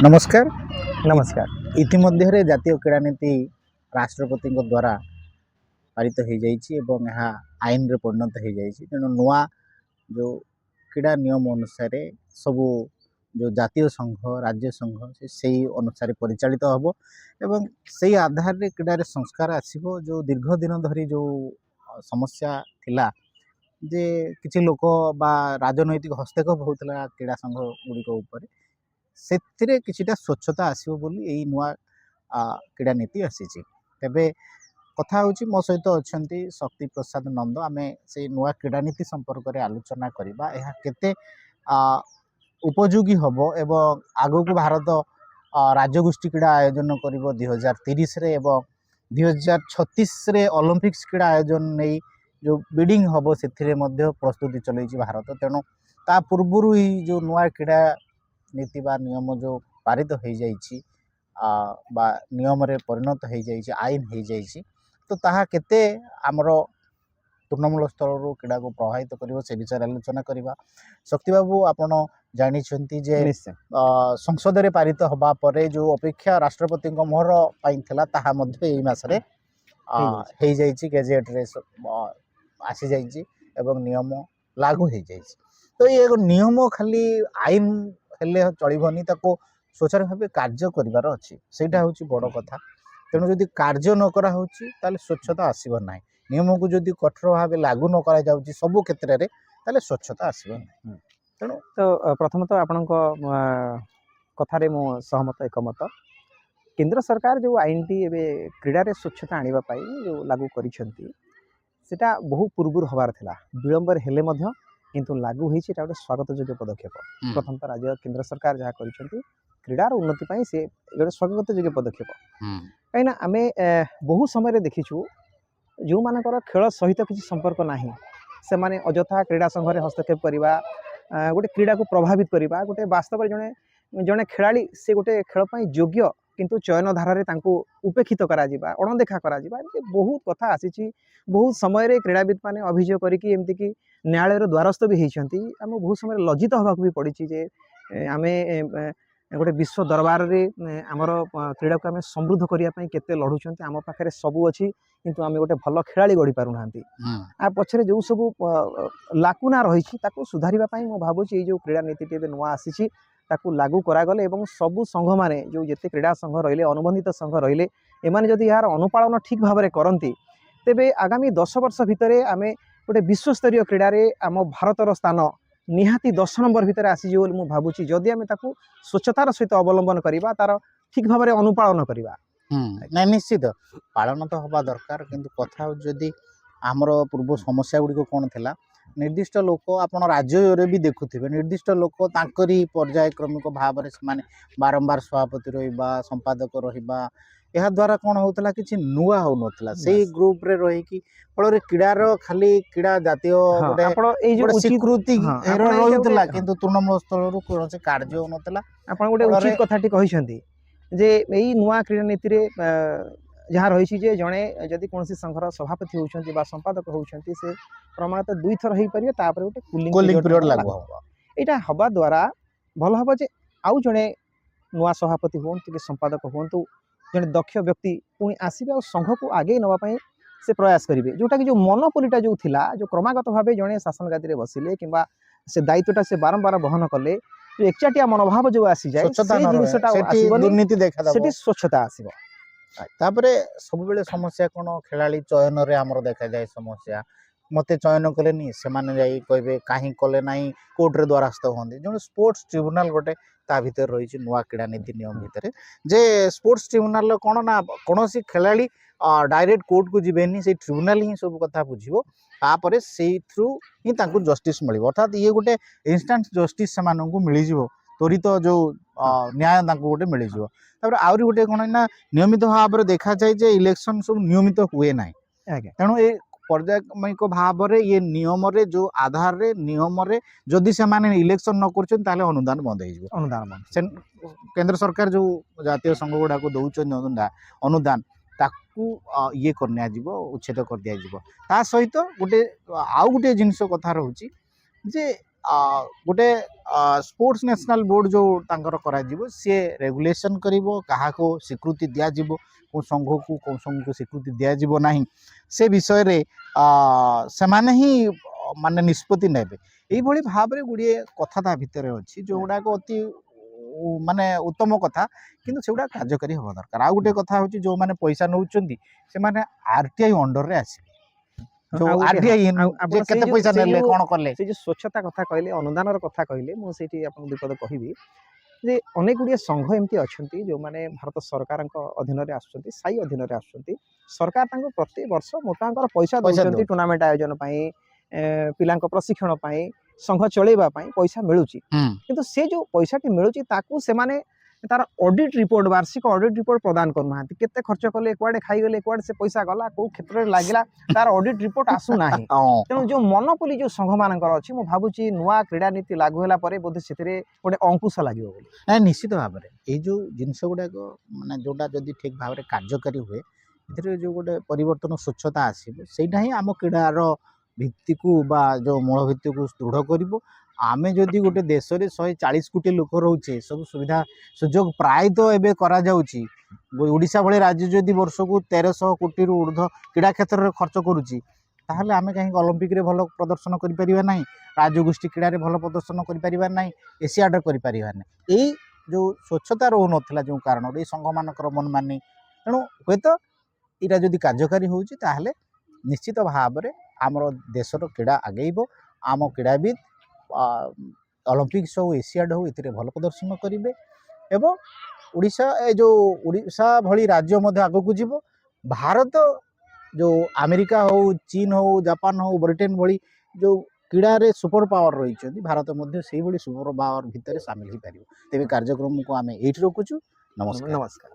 नमस्कार। नमस्कार। इतिमध्य जातीय क्रीड़ा नीति राष्ट्रपति द्वारा पारित हो जाइए आईन रे परिणत हो जाइए। तेणु नुआ जो क्रीड़ा नियम अनुसार सबू जो जातीय संघ राज्य संघ से अनुसार परिचालित हम एवं से आधार रे क्रीड़ा रे संस्कार आसीबो। जो दीर्घ दिन धरी जो समस्या थिला जे किछि लोक बा राजनैतिक हस्तक्षेप होता क्रीड़ा संघ गुड़िक उपर से किछिटा स्वच्छता आसीबो बोली एई नुआ क्रीड़ा नीति आसीछि। तेबे कथा होची मो सहित अछंती शक्ति प्रसाद नंद। आमे से नुआ क्रीड़ा नीति संपर्क रे आलोचना करिबा एहा केते उपयोगी हबो एवं आगो को भारत राज्यगोष्ठी क्रीड़ा आयोजन करिबो 2030 रे एवं 2036 रे ओलंपिक्स क्रीड़ा आयोजन नै जो बिडिंग हबो सेथिरे मध्य प्रस्तुति चलैछि भारत। तेणु ता पूर्वरु ही जो नुआ क्रीड़ा नीति बा नियम जो पारित हो जाइछि बा नियम रे परिणत हो जाइछि आईन हो जाइछि तो ताहा केते हमर तृणमूल स्तर रो क्रीड़ा को प्रभावित करिवो से विचार आलोचना करिबा। शक्ति बाबू आपण जानि छंती जे संसद रे पारित होबा परे जो अपेक्षा राष्ट्रपति को मोहर पाइन थला ताहा मध्य एई मास रे हो जाइछि गजेट रे आसी जाइछि एवं नियम लागू हो जाइछि। तो ये नियम खाली आईन हेले चलिबनी ताको सुचारू भाव कार्य करिवार अछि सेटा होछि बड़ कथा। तेणु जदि कार्य न करा होछि ताले स्वच्छता आसीबो नाही। नियम को जदि कठोर भाव लागू न करा जाउछि सब क्षेत्र रे ताले स्वच्छता आसीबो नाही। तेणु तो प्रथमतः तो आपणक कथारे मो सहमत एकमत। केंद्र सरकार जो आईन टी एबे क्रीडा रे स्वच्छता आनिबा पाई जो लागू करिसेंती सेटा बहु पूर्व हबार थिला विलंबर हेले मध्य किंतु लागू होइछि एटा गोटे स्वागत योग्य पदक्षेप। प्रथमतः राज्य केंद्र सरकार जहाँ करिसेंती क्रीडार उन्नति पाई से गोटे स्वागत योग्य पदक्षेप। कहीं आमे बहु समय देखीछु जो मानकर खेल सहित किसी संपर्क नाही से माने अजथा क्रीडा संघ रे हस्तक्षेप करिबा गोटे क्रीडा को प्रभावित करिबा गोटे वास्तव जने जने खेलाड़ी से गोटे खेल पाई योग्य किंतु चयन धारा तांको उपेक्षित करा जिबा अणदेखा करा जिबा बहुत कथा आसीची। बहुत समय रे क्रीड़ाविद माने अभियोग करिकि एमती कि न्यायालय रो द्वारस्थ भी होइछंती। आम बहुत समय लज्जित होबाक भी पड़िछि जे आमे गोटे विश्व दरबार रे आमर क्रीड़ा को आमे समृद्ध करिया पई केते लढुछंती आम पाखरे सबु अछि किंतु आमे गोटे भल खेलाड़ी गढ़ी पारु नांती। आ पछरे जो सब लाकुना रहिछि ताको सुधारिबा पई मो भाबुछि ए जो क्रीड़ा नीति टे नुआ आसीछि ताकू लागू करागले एवं सबु संघ माने जो जेते क्रीड़ा संघ रहिले अनुबंधित संघ रहिले एमाने जदि यार अनुपालन ठीक भाव में करती तेबे आगामी 10 वर्ष भितरे आमे गोटे विश्वस्तरीय क्रीड़ा रे आम भारतर स्थान निहाती 10 नंबर भितर आसीजे बोली मु भाबुछि जदि आमे ताकू स्वच्छतार सहित अवलंबन करिबा तार ठीक भाव में अनुपालन करिबा। ना निश्चित पालन तो हवा दरकार किंतु कथा जदि आमर पूर्व समस्या गुड़िक कौन थिला निर्दिष्ट लोक आपण राज्य भी देखुथिबे निर्दिष्ट लोक तांकरी पर्यायक्रमिक भाव में से बारंबार सभापति रहिबा संपादक रहिबा यह द्वारा कौन होता कि नुआ हो नथिला से ग्रुप रे रही कि फल क्रीडार खाली क्रीड़ा जातीय गोटे स्वीकृति रहुतला किंतु तृणमूल स्तर रु कौन से कार्य हो नथिला। आपण गोटे उचित कथाटी कहिसेंती जे एई नुआ क्रीड़ा नीति रे जहाँ रही जे जड़े जदि कौन संघर सभापति होती संपादक होती से प्रमाणतः 2 थर हो पारे तापर गोटे कूलिंग पीरियड लागू हम यहाँ हवा द्वारा भल हम जे आउ जड़े नुआ सभापति हूँ कि संपादक हूँ जड़े दक्ष व्यक्ति पुणी आसवे और संघ को आगे नापी से प्रयास करेंगे जोटा कि जो मनोपोलीटा जो थिला जो क्रमागत भाव जड़े शासन गादी बसिले कि से दायित्वटा से बारंबार बहन कले जो एकचाटिया मनोभाव जो आसी जाए दुर्नीति देखा स्वच्छता आसब। तापरे सब बेले समस्या कौन खेलाड़ी चयन रे आमर देखा जाए समस्या मते चयन कलेनी से माने जाई कहबे काहे कले नाही कोर्ट रे द्वारस्थ होंदे जो स्पोर्ट्स ट्रिब्यूनल गोटे ता भीतर रही नुआ क्रीड़ा नीति नियम भितर जे स्पोर्ट्स ट्रिब्यूनल कौन ना कौन सी खेलाड़ी डायरेक्ट कोर्ट को जीवेनी से ट्रिब्यूनल ही सब कथा बुझिबो तापरे से थ्रू ही तांको जस्टिस मिलिबो अर्थात ये गोटे इंस्टेंट जस्टिस से माननकु मिली जिवो त्वरित जो न्याय तांको गोटे मिली जिवो। तापर आउरी गोटे कोन ना नियमित भाव में देखा जाए जे इलेक्शन सब नियमित हुए ना तेणु ए पर्यायक्रमिक भाव में ये नियम रे जो आधार रे नियम रे जदि से माने इलेक्शन न करछन ताले अनुदान बंद हो जिवो। अनुदान केंद्र सरकार जो जातीय संघ गुडा को दउछन अनुदान ताकू ये करनिया जिवो उच्छेद कर दिया जिवो। ता सहित गोटे आउ गोटे जिनिस कथा रहउची जे गोटे स्पोर्ट्स नेशनल बोर्ड जो तांकर कराजिबो सी रेगुलेशन करिवो काहाको स्वीकृति दियाजिबो को संघ को स्वीकृति दियाजिबो नाही से विषय रे सेमाने ही माने निष्पत्ति नेबे एई भली भाबरे गुडिए कथा ता भितरे अछि जो गुडा को अति माने उत्तम कथा किंतु सेगुडा कार्यकारी हवा दरकार आ गुटे कथा होची जो माने पैसा नउचंदी से माने आरटीआई अंडर रे आसी जो ଆଉ ଗୋଟେ आरटीआई ହଁ, ଆଉ ଆପଣ केते ସେଇ पैसा ସେଇ नेले ଯୋଉ कोन करले ସେ ଯୋଉ ସ୍ୱଚ୍ଛତା କଥା କହିଲେ ଅନୁଦାନର କଥା କହିଲେ ମୁଁ ସେଇଠି ଆପଣଙ୍କୁ ଦୁଇ ପଦ କହିବି ଯେ ଅନେକ ଗୁଡ଼ିଏ ସଂଘ ଏମିତି ଅଛନ୍ତି ଯେଉଁମାନେ ଭାରତ ସରକାରଙ୍କ ଅଧୀନରେ ଆସୁଛନ୍ତି ସାଇ ଅଧୀନରେ ଆସୁଛନ୍ତି ସରକାର ତାଙ୍କୁ ପ୍ରତି ବର୍ଷ ମୋଟା ଅଙ୍କର ପଇସା ପଇସା ଦେଉଛନ୍ତି ଦଉଛନ୍ତି। ଟୁର୍ଣ୍ଣାମେଣ୍ଟ ଆୟୋଜନ ପାଇଁ ପିଲାଙ୍କ ପ୍ରଶିକ୍ଷଣ ପାଇଁ ସଂଘ ଚଳେଇବା ପାଇଁ ପଇସା ମିଳୁଛି କିନ୍ତୁ ସେ ଯୋଉ ପଇସାଟି ମିଳୁଛି ତାକୁ ସେମାନେ ତାର ଅଡିଟ୍ ରିପୋର୍ଟ ବାର୍ଷିକ ଅଡିଟ୍ ରିପୋର୍ଟ ପ୍ରଦାନ କରୁନାହାନ୍ତି କେତେ ଖର୍ଚ୍ଚ କଲେ କୁଆଡେ ଖାଇଗଲେ କୁଆଡେ ସେ ପଇସା ଗଲା କୋଉ କ୍ଷେତ୍ରରେ ଲାଗିଲା ତାର ଅଡିଟ୍ ରିପୋର୍ଟ ଆସୁନାହିଁ ତେଣୁ ଯୋଉ ମନୋପଲି ଯୋଉ ସଂଘ ମାନଙ୍କର ଅଛି ମୁଁ ଭାବୁଛି ନୂଆ କ୍ରୀଡ଼ା ନୀତି ଲାଗୁ ହେଲା ପରେ ବୋଧେ ସେଥିରେ ଗୋଟେ ଅଙ୍କୁଶ ଲାଗିବ ବୋଲି ନାଇଁ ନିଶ୍ଚିତ ଭାବରେ ଏଇ ଯୋଉ ଜିନିଷ ଗୁଡାକ ମାନେ ଯୋଉଟା ଯଦି ଠିକ ଭାବରେ କାର୍ଯ୍ୟକାରୀ ହୁଏ ଏଥିରେ ଯୋଉ ଗୋଟେ ପରିବର୍ତ୍ତନ ସ୍ୱଚ୍ଛତା ଆସିବ ସେଇଟା ହିଁ ଆମ କ୍ରୀଡ଼ାର ଭିତ୍ତିକୁ ବା ଯୋଉ ମୂଳ ଭିତ୍ତିକୁ ଦୃଢ କରିବ ଆମେ ଯଦି ଗୋଟେ ଦେଶରେ 140 କୋଟି ଲୋକ ରହୁଛେ ସବୁ ସୁବିଧା ସୁଯୋଗ ପ୍ରାୟତଃ ଏବେ କରାଯାଉଛି ଓଡ଼ିଶା ଭଳି ରାଜ୍ୟ ଯଦି ବର୍ଷକୁ 1300 କୋଟିରୁ ଉର୍ଦ୍ଧ୍ୱ କ୍ରୀଡ଼ା କ୍ଷେତ୍ରରେ ଖର୍ଚ୍ଚ କରୁଛି ତାହେଲେ ଆମେ କାହିଁକି ଅଲିମ୍ପିକରେ ଭଲ ପ୍ରଦର୍ଶନ କରିପାରିବା ନାହିଁ ରାଜ୍ୟଗୋଷ୍ଠୀ କ୍ରୀଡ଼ାରେ ଭଲ ପ୍ରଦର୍ଶନ କରିପାରିବା ନାହିଁ ଏସିଆଡ଼ରେ କରିପାରିବା ନାହିଁ ଏଇ ଯେଉଁ ସ୍ୱଚ୍ଛତା ରହୁନଥିଲା ଯେଉଁ କାରଣରୁ ଏଇ ସଂଘମାନଙ୍କର ମନମାନି ତେଣୁ ହୁଏତ ଏଇଟା ଯଦି କାର୍ଯ୍ୟକାରୀ ହେଉଛି ତାହେଲେ ନିଶ୍ଚିତ ଭାବରେ ଆମର ଦେଶର କ୍ରୀଡ଼ା ଆଗେଇବ ଆମ କ୍ରୀଡ଼ାବିତ ଅଲିମ୍ପିକ୍ସ ହଉ ଏସିଆଡ଼ ହଉ ଏଥିରେ ଭଲ ପ୍ରଦର୍ଶନ କରିବେ ଏବଂ ଓଡ଼ିଶା ଏ ଯେଉଁ ଓଡ଼ିଶା ଭଳି ରାଜ୍ୟ ମଧ୍ୟ ଆଗକୁ ଯିବ ଭାରତ ଯେଉଁ ଆମେରିକା ହଉ ଚୀନ ହଉ ଜାପାନ ହଉ ବ୍ରିଟେନ ଭଳି ଯେଉଁ କ୍ରୀଡ଼ାରେ ସୁପର ପାୱାର ରହିଛନ୍ତି ଭାରତ ମଧ୍ୟ ସେଇଭଳି ସୁପର ପାୱାର ଭିତରେ ସାମିଲ ହୋଇପାରିବ ତେବେ କାର୍ଯ୍ୟକ୍ରମକୁ ଆମେ ଏଇଠି ରଖୁଛୁ ନମସ୍କାର ନମସ୍କାର